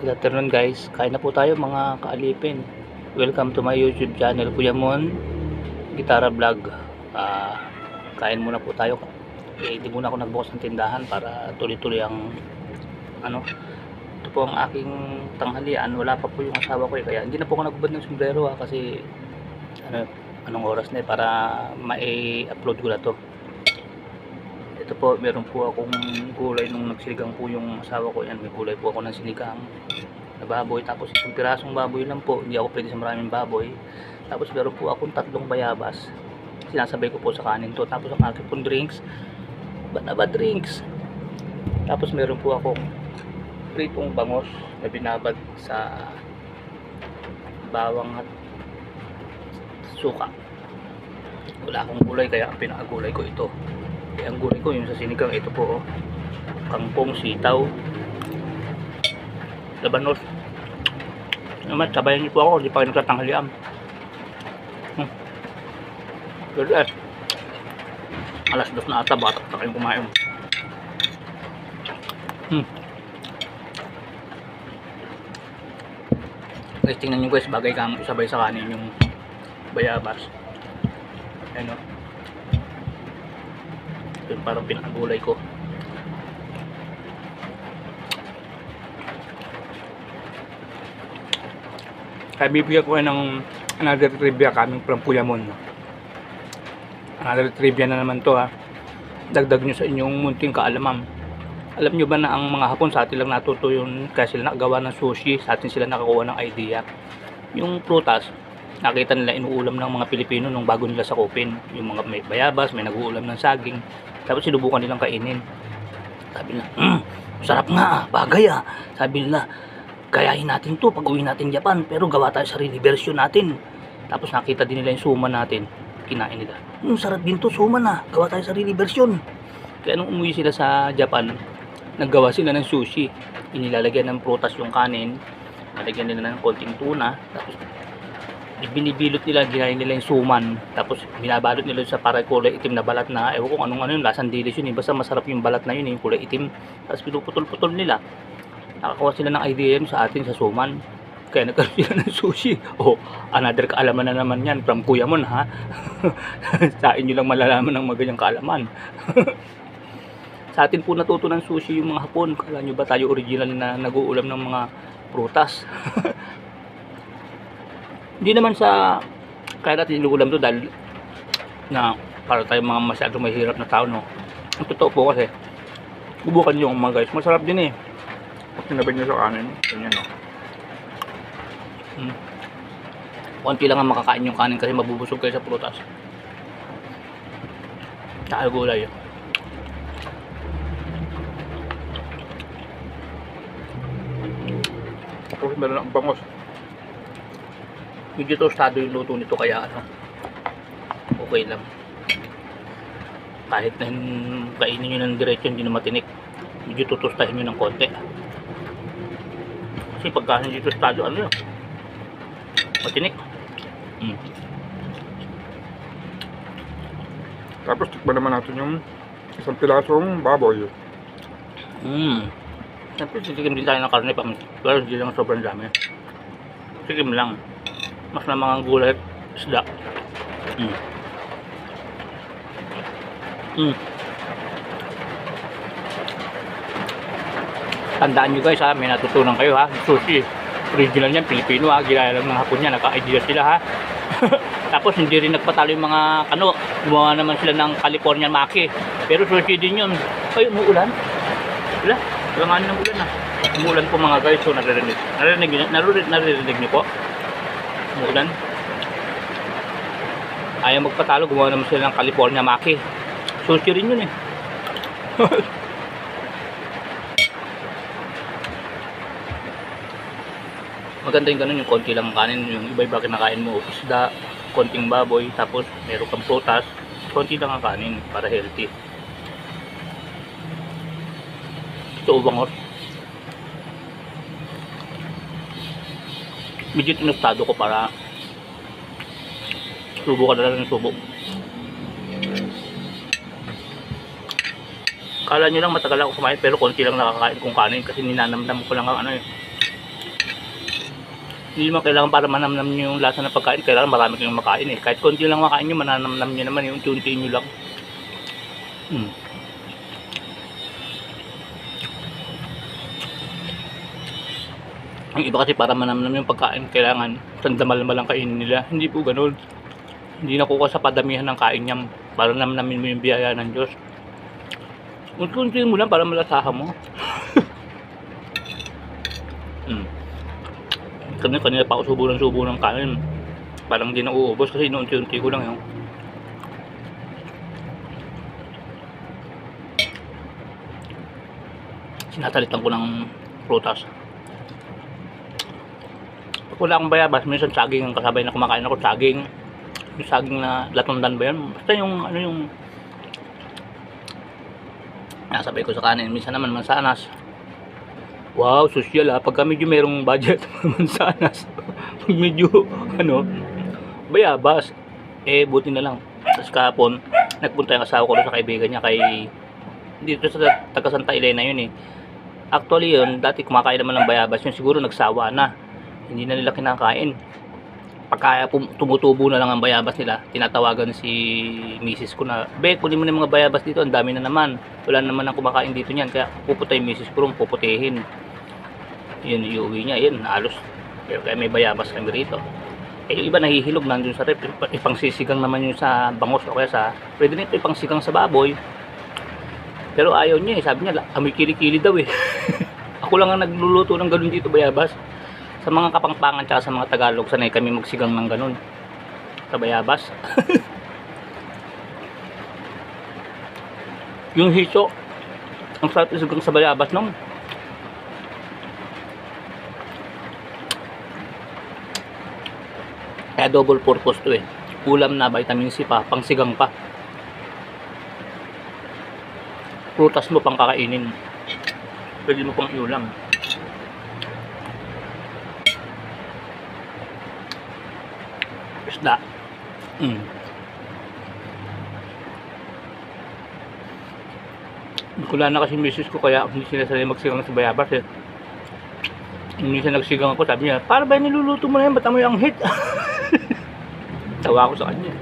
Good afternoon guys, kain na po tayo mga kaalipin. Welcome to my YouTube channel, Kuya Mon Gitara Vlog. Kain muna po tayo. Hindi muna ako nagbukas ng tindahan para tuloy-tuloy ang ito po ang aking tanghalian. Wala pa po yung asawa ko kaya hindi na po ako nagbubad ng sombrero kasi anong oras na para mai-upload ko na to. Ito po, meron po akong gulay nung nagsiligang po yung asawa ko. Yan, may gulay po ako ng sinigang na baboy. Tapos isang pirasong baboy lang po. Hindi ako pwede sa maraming baboy. Tapos meron po akong 3 bayabas. Sinasabay ko po sa kanin to. Tapos ang aking pong drinks, banaba drinks. Tapos meron po akong pritong bangos na binabad sa bawang at suka. Wala akong gulay kaya ang pinakagulay ko ito. Ang gulay ko yung sa sinigang, ito po kangkong, sitaw, labanos. Naman sabayan niyo po ako, hindi pa kayo nagtatanghalian. Good as alas 2 na ata, batak na kayong kumain. Guys, tingnan nyo guys, bagay kang isabay sa kanin yung bayabas. Ayun o, ito yung parang pinakagulay ko. Kaya bibigyan ko ng another trivia coming from Kuya Mon. Another trivia na naman to ha. Dagdag nyo sa inyong munting kaalaman. Alam nyo ba na ang mga Hapon sa atin lang natuto yun kasi sila nakagawa ng sushi, sa atin sila nakakuha ng idea. Yung prutas, nakita nila inuulam ng mga Pilipino nung bago nila sakupin. Yung mga may bayabas, may nag-uulam ng saging. Tapos sinubukan nilang kainin. Sabi nila, sarap nga, bagay ah. Sabi nila, gayahin natin to pag uwi natin Japan, pero gawa tayo sarili version natin. Tapos nakita din nila yung suman natin, kinain nila. Sarap din to, suman ah, gawa tayo sarili version. Kaya nung umuwi sila sa Japan, naggawa sila ng sushi. Inilalagyan ng prutas yung kanin, nalagyan nila ng konting tuna, tapos binibilot nila, ginahin nila yung suman, tapos binabalot nila sa parang kulay itim na balat na ewan ko anong yun, lasang dilis yun basta masarap yung balat na yun, yung kulay itim, tapos pinuputol-putol nila. Nakakuha sila ng idea yun sa atin sa suman, kaya nagkaroon sila ng sushi. Another kaalaman na naman yan from Kuya Mon ha. Sa inyo lang malalaman ng maganyang kaalaman. Sa atin po natuto ng sushi yung mga Hapon. Kala nyo ba tayo original na nag-uulam ng mga prutas? Hindi naman sa kaya natin inuulam to dahil na para tayong mga masyadong mahirap na tao, no? Ang totoo po kasi, bubukan nyo mga guys, masarap din eh. Pag sinabay nyo sa kanin, ganyan no. Konti lang ang makakain yung kanin kasi mabubusog kayo sa prutas. Tsaka gulay. Tapos meron ang bangos. Medyo tostado yung luto nito kaya okay lang. Kahit na kainin nyo ng diretso hindi na matinik, medyo tutustahin nyo ng konti. Kasi pagka hindi tostado matinik. Tapos tikman naman natin yung isang pilasong baboy. Siyempre sisikim din tayo ng karne pa, pero hindi lang sobrang dami. Sikim lang. Mas na mga gulay at isda. Tandaan nyo guys ha, may natutunan kayo ha. Sushi, original yan, Pilipino ha. Ginaya lang ng Hapon yan, naka-idea sila ha. Tapos hindi rin nagpatalo yung mga gumawa naman sila ng Californian Maki. Pero sushi din yun. Ay, umuulan? Wala, wala nga ng ulan ha. Umuulan po mga guys, so naririnig niyo po? Umuulan. Ayaw magpatalo, gumawa naman sila ng California Maki. Sushi rin yun eh. Maganda yung ganun, yung konti lang kanin, yung iba-iba kinakain mo, isda, konting baboy, tapos meron kang prutas, konti lang ang kanin para healthy. Ito bangos. Medyo tinustado ko para subukan na lang ng subo. Kala nyo lang matagal ako kumain pero konti lang nakakain kong kanin kasi ninanamdam ko lang ang Hindi naman kailangan para manamnam nyo yung lasa ng pagkain, kailangan marami kayong makain eh. Kahit konti lang makain nyo, mananamnam nyo naman yung unti-unti nyo lang. Ang iba kasi para manamnam yung pagkain, kailangan sandamal lang kainin nila. Hindi po ganun. Hindi nakuha sa padamihan ng kain niya para namnamin mo yung biyaya ng Diyos. Unti-unti mo lang para malasahan mo. Kanina pa ako subo ng kanin. Parang hindi na uubos kasi inuunti-unti ko lang yun. Sinatalitan ko ng prutas. Pag wala akong bayabas, minsan saging ang kasabay na kumakain ako, saging. Yung saging na latundan ba yan? Basta yung ano yung nasabay ko sa kanin. Minsan naman mansanas. Wow, social pagka medyo merong budget mansanas. Pag medyo bayabas, buti na lang. Tapos kahapon nagpunta yung asawa ko sa kaibigan niya kay dito sa taga Santa Elena yun eh. Actually yun, dati kumakain naman ng bayabas yun, siguro nagsawa na, hindi na nila kinakain. Pagka tumutubo na lang ang bayabas nila, tinatawagan si misis ko na, "Be, kunin mo na yung mga bayabas dito, ang dami na naman. Wala naman ang kumakain dito niyan." Kaya puputay yung misis ko rin, puputihin. Yun, iuwi niya, yun, halos. Pero kaya may bayabas kami rito. Yung iba nahihilog nandun sa rep, ipangsisigang naman yun sa bangos o kaya sa, pwede nito ipangsigang sa baboy. Pero ayaw niya sabi niya, amoy kilikili daw eh. Ako lang ang nagluluto ng ganun dito, bayabas. Sa mga Kapampangan tsaka sa mga Tagalog, sanay kami magsigang ng ganun sa bayabas. Yung hiso, ang sarap isigang sa bayabas nung. Kaya double purpose to eh. Ulam na, vitamin C pa, pangsigang pa. Prutas mo pang kakainin. Pwede mo pang iulam. Isda. Wala na kasi misis ko kaya hindi sila sanay magsigang sa bayabas eh. Minsan nagsigang ako, sabi niya, "Para ba niluluto mo na yan? Ba't amoy anghit?" Tawa ako sa kanya.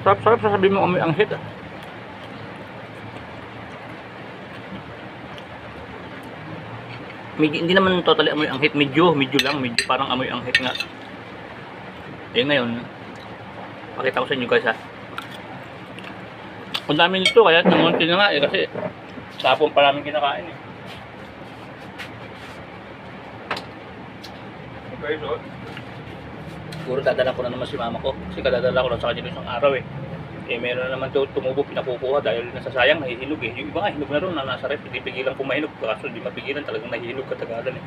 Sarap-sarap sasabihin mo amoy anghit ah. Medyo, hindi naman totally amoy anghit, medyo lang, medyo parang amoy anghit nga. Ngayon, pakita ko sa inyo guys ha. Ang dami nito kaya nangunti na nga kasi tapon pa namin kinakain eh. Okay, so siguro dadala ko na naman si mama ko kasi kadadala ko lang sa kanya isang araw eh. Meron na naman tumubo pinakukuha dahil nasasayang, nahihinog eh. Yung iba nga hinog na ron na nasa rep, hindi pigilan kung mahinog kaso hindi mapigilan, talagang nahihinog katagalan eh.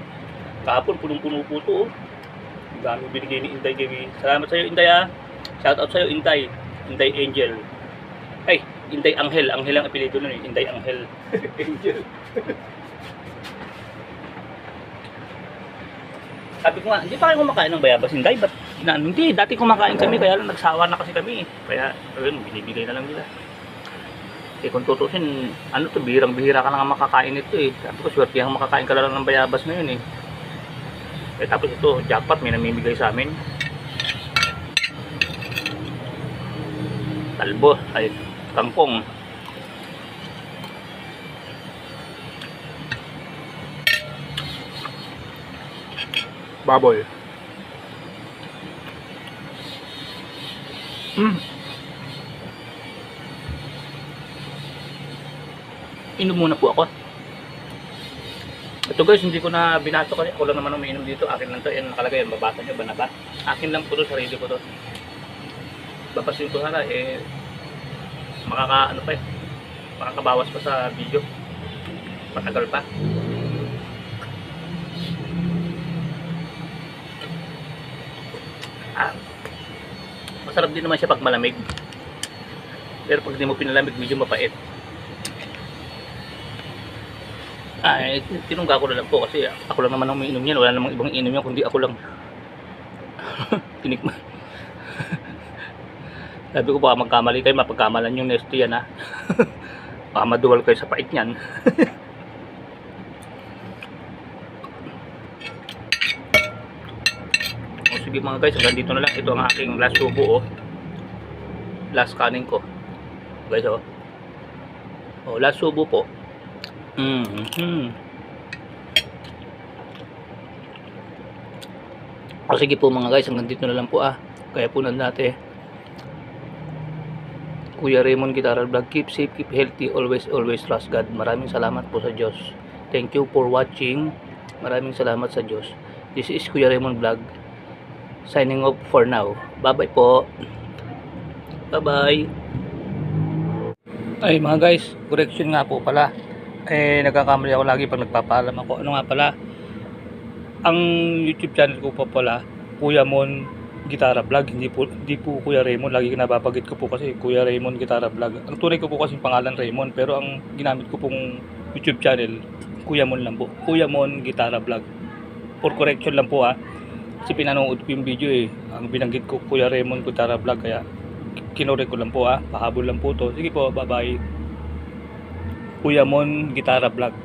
Kahapon punong-puno po ito oh. Ang dami binigay ni Inday Gabi. Salamat sa iyo Inday ah. Shout out sa iyo Inday. Inday Angel. Ay, Inday Angel. Angel ang apelyido nun eh. Inday Angel. Angel. Sabi ko nga, hindi pa kayo kumakain ng bayabas Inday? Ba't hindi, dati kumakain kami kaya lang nagsawa na kasi kami eh. Kaya, ayun, binibigay na lang nila. Kung tutusin, bihirang-bihira ka na nga makakain ito eh. Sabi ko, swerte ang makakain ka lang ng bayabas na yun eh. Tapos ito, jackpot, may namimigay sa amin. Talbo, ay kangkong. Baboy. Inom muna po ako. Ito guys, hindi ko na binato kasi ako lang naman ang umiinom dito. Akin lang to. Yan nakalagay. Babasa nyo ba na ba? Akin lang po to. Sarili ko to. Babasin ko sana makakabawas pa sa video. Matagal pa. Masarap din naman siya pag malamig. Pero pag hindi mo pinalamig, medyo mapait. Tinungga ko na lang po kasi ako lang naman ang umiinom yan. Wala namang ibang inom yan kundi ako lang. Tinikman. Sabi ko baka magkamali kayo, mapagkamalan yung nesto yan ha. Maduwal kayo sa pait niyan. O sige mga guys, hanggang dito na lang. Ito ang aking last subo, oh. Last kanin ko. Guys, oh. Oh, last subo po. O sige po mga guys, hanggang dito na lang po, ah. Kaya po natin. Kuya Raymond Guitarra Vlog, keep safe, keep healthy, always trust God. Maraming salamat po sa Diyos. Thank you for watching. Maraming salamat sa Diyos. This is Kuya Raymond Vlog, signing off for now. Bye bye po. Bye bye. Ay mga guys, correction nga po pala. Nagkakamali ako lagi pag nagpapaalam ako. Ano nga pala, ang YouTube channel ko pa pala, Kuya Mon Guitarra Vlog, hindi po Kuya Raymond. Lagi napapagit ko po kasi Kuya Raymond Guitarra Vlog. Ang tunay ko po kasi pangalan Raymond, pero ang ginamit ko pong YouTube channel, Kuya Mon lang po. Kuya Mon Guitarra Vlog. For correction lang po, kasi pinanood ko yung video Ang binanggit ko Kuya Raymond Guitarra Vlog, kaya kinorek ko lang po, pahabol lang po to. Sige po, bye bye. Kuya Mon Guitarra Vlog.